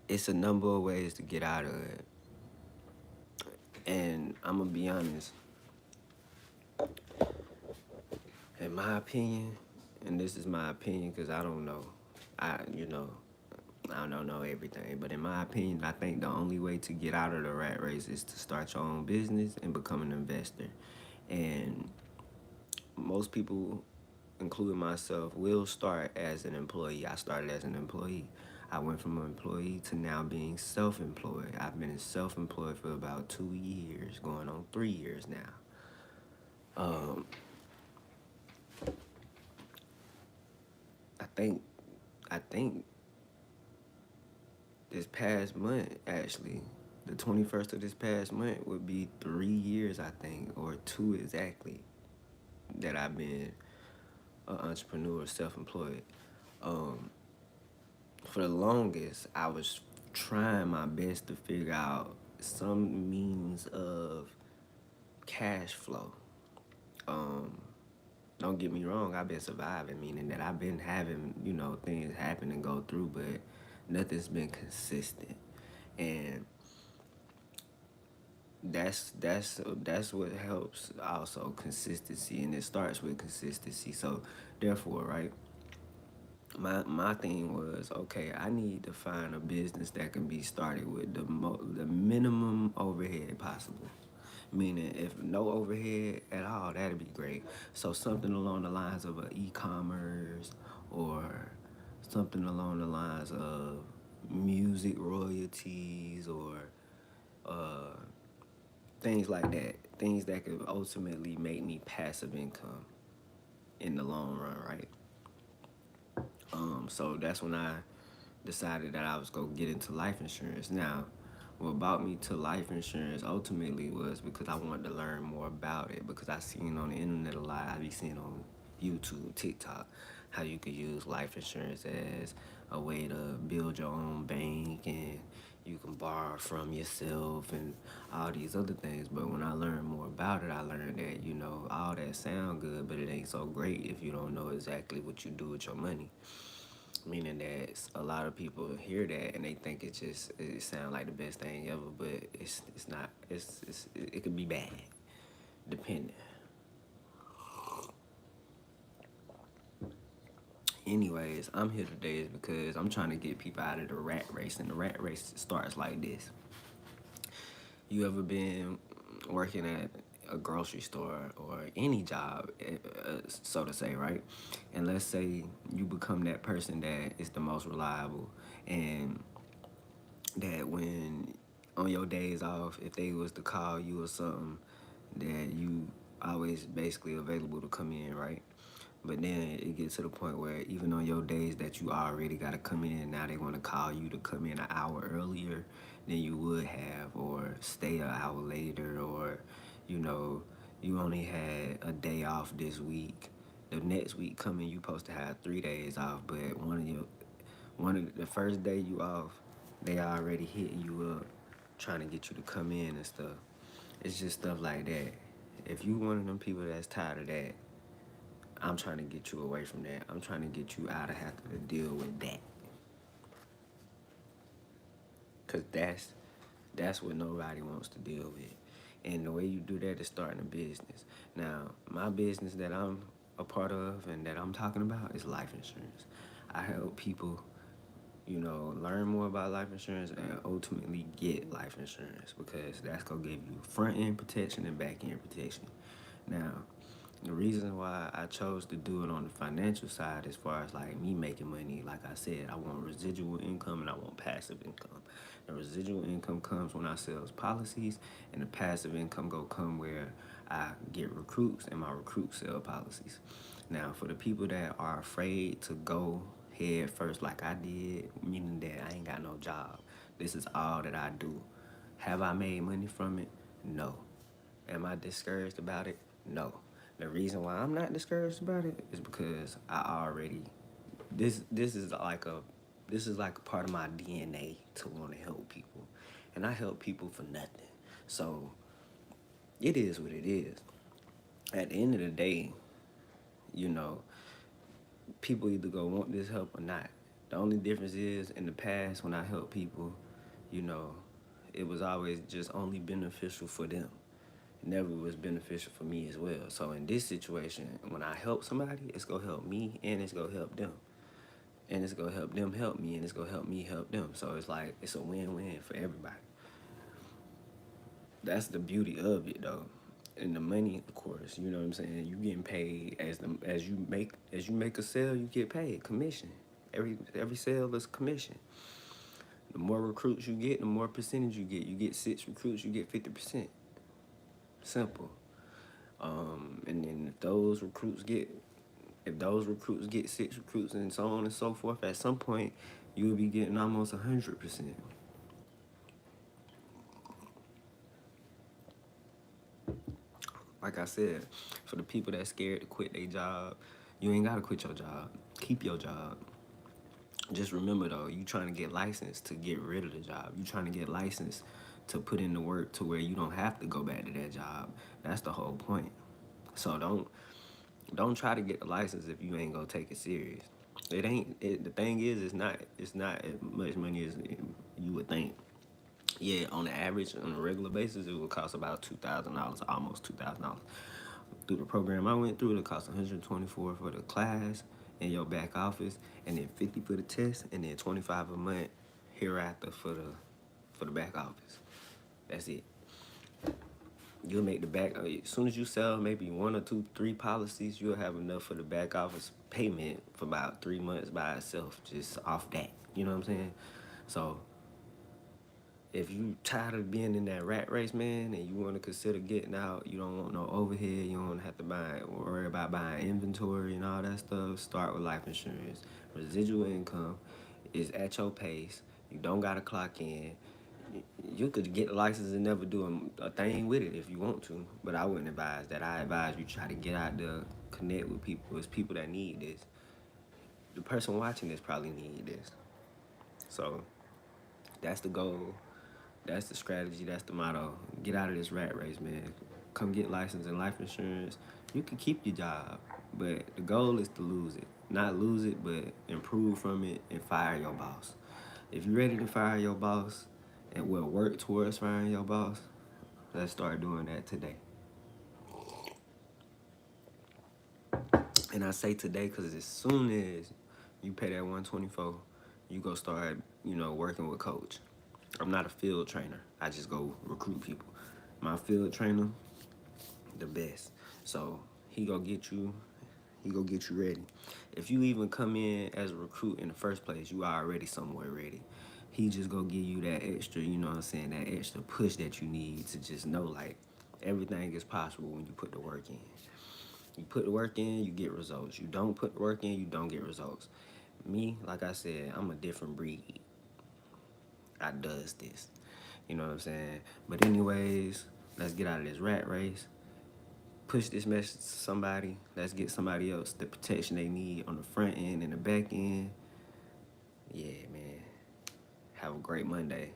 it's a number of ways to get out of it. And I'm gonna be honest, in my opinion, and this is my opinion because I don't know, I you know, I don't know everything, but in my opinion, I think the only way to get out of the rat race is to start your own business and become an investor. And most people, including myself, will start as an employee. I started as an employee. I went from an employee to now being self-employed. I've been self-employed for about 2 years, going on 3 years now. Um, I think, I think this past month, actually, the 21st of this past month would be 3 years, I think, or two exactly, that I've been an entrepreneur, self-employed. Um, for the longest, I was trying my best to figure out some means of cash flow. Um, don't get me wrong, I've been surviving, meaning that I've been having, things happen and go through, but nothing's been consistent. And that's what helps also consistency, and it starts with consistency. So therefore, right, my thing was, okay, I need to find a business that can be started with the minimum overhead possible. Meaning, if no overhead at all, that'd be great. So something along the lines of an e-commerce, or something along the lines of music royalties, or uh, things like that. Things that could ultimately make me passive income in the long run, right? So that's when I decided that I was gonna get into life insurance. Now, what brought me to life insurance ultimately was because I wanted to learn more about it, because I seen on the internet a lot. I be seeing on YouTube, TikTok, how you could use life insurance as a way to build your own bank, and you can borrow from yourself and all these other things. But when I learned more about it, I learned that, all that sound good, but it ain't so great if you don't know exactly what you do with your money. Meaning that a lot of people hear that and they think it sounds like the best thing ever, but it's not. It could be bad, depending. Anyways, I'm here today is because I'm trying to get people out of the rat race, and the rat race starts like this. You ever been working at a grocery store or any job, so to say, right? And let's say you become that person that is the most reliable, and that when on your days off, if they was to call you or something, that you always basically available to come in, right? But then it gets to the point where even on your days that you already got to come in, now they want to call you to come in an hour earlier than you would have, or stay an hour later, or, you know, you only had a day off this week. The next week coming, you supposed to have 3 days off, but one of the first day you off, they already hitting you up, trying to get you to come in and stuff. It's just stuff like that. If you one of them people that's tired of that, I'm trying to get you away from that. I'm trying to get you out of having to deal with that. Cause that's what nobody wants to deal with. And the way you do that is starting a business. Now, my business that I'm a part of and that I'm talking about is life insurance. I help people, learn more about life insurance and ultimately get life insurance, because that's gonna give you front end protection and back end protection. Now, the reason why I chose to do it on the financial side, as far as like me making money, like I said, I want residual income and I want passive income. The residual income comes when I sell policies, and the passive income go come where I get recruits and my recruits sell policies. Now, for the people that are afraid to go head first like I did, meaning that I ain't got no job, this is all that I do. Have I made money from it? No. Am I discouraged about it? No. The reason why I'm not discouraged about it is because I already this is like a part of my DNA to want to help people. And I help people for nothing. So it is what it is. At the end of the day, you know, people either go want this help or not. The only difference is in the past when I helped people, you know, it was always just only beneficial for them. It never was beneficial for me as well. So in this situation, when I help somebody, it's gonna help me and it's gonna help them. And it's gonna help them help me and it's gonna help me help them. So it's like it's a win-win for everybody. That's the beauty of it though. And the money, of course, you know what I'm saying? You getting paid as you make a sale, you get paid commission. Every sale is commission. The more recruits you get, the more percentage you get. You get 6 recruits, you get 50%. Simple. And then if those recruits get 6 recruits and so on and so forth, at some point you will be getting almost 100%. Like I said, for the people that's scared to quit their job, you ain't gotta quit your job. Keep your job. Just remember though, you trying to get licensed to get rid of the job. You trying to get licensed to put in the work to where you don't have to go back to that job. That's the whole point. So don't try to get the license if you ain't gonna take it serious. It ain't. The thing is, it's not as much money as you would think. Yeah, on the average, on a regular basis, it would cost about $2,000, almost $2,000. Through the program I went through, it cost 124 for the class in your back office, and then 50 for the test, and then 25 a month hereafter for the back office. That's it. You'll make the back as soon as you sell maybe 1 or 2, 3 policies, you'll have enough for the back office payment for about 3 months by itself, just off that. You know what I'm saying? So if you tired of being in that rat race, man, and you want to consider getting out, you don't want no overhead, you don't have to worry about buying inventory and all that stuff, start with life insurance. Residual income is at your pace. You don't got to clock in. You could get a license and never do a thing with it if you want to, but I wouldn't advise that. I advise you try to get out there, connect with people. It's people that need this. The person watching this probably need this. So that's the goal. That's the strategy. That's the motto. Get out of this rat race, man. Come get licensed in life insurance. You can keep your job, but the goal is to lose it. Not lose it, but improve from it and fire your boss. If you're ready to fire your boss and will work towards firing your boss, let's start doing that today. And I say today because as soon as you pay that 124, you go start, working with coach. I'm not a field trainer. I just go recruit people. My field trainer, the best. So he go get you ready. If you even come in as a recruit in the first place, you are already somewhere ready. He just go give you that extra, that extra push that you need to just know like everything is possible when you put the work in. You put the work in, you get results. You don't put the work in, you don't get results. Me, like I said, I'm a different breed. I does this. You know what I'm saying? But anyways, let's get out of this rat race. Push this message to somebody. Let's get somebody else the protection they need on the front end and the back end. Yeah, man. Have a great Monday.